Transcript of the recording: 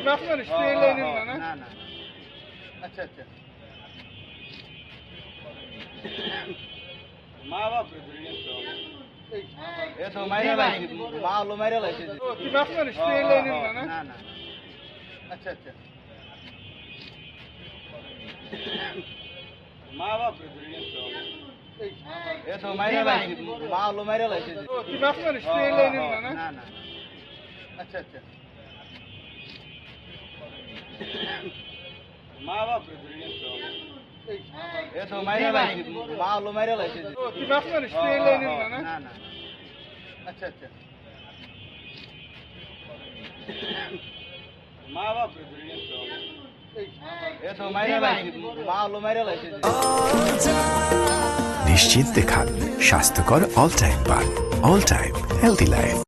আপনার স্প্রে লাইনের না না না আচ্ছা আচ্ছা মা বাপ এ তো মাইরা লাইছি মা হলো মাইরা লাইছে আপনার স্প্রে লাইনের না না না আচ্ছা আচ্ছা মা বাপ এ তো মাইরা লাইছি মা হলো মাইরা লাইছে আপনার স্প্রে লাইনের না না না আচ্ছা আচ্ছা মা বাপ এ তো মাইরা লাইছি মা হলো মাইরা লাইছে আপনার স্প্রে লাইনের না না না আচ্ছা আচ্ছা মা বাপ এ তো মাইরা লাইছি মা হলো মাইরা লাইছে নিশ্চিন্তে খান স্বাস্থ্যকর অল টাইম পান অল টাইম হেলদি লাইফ।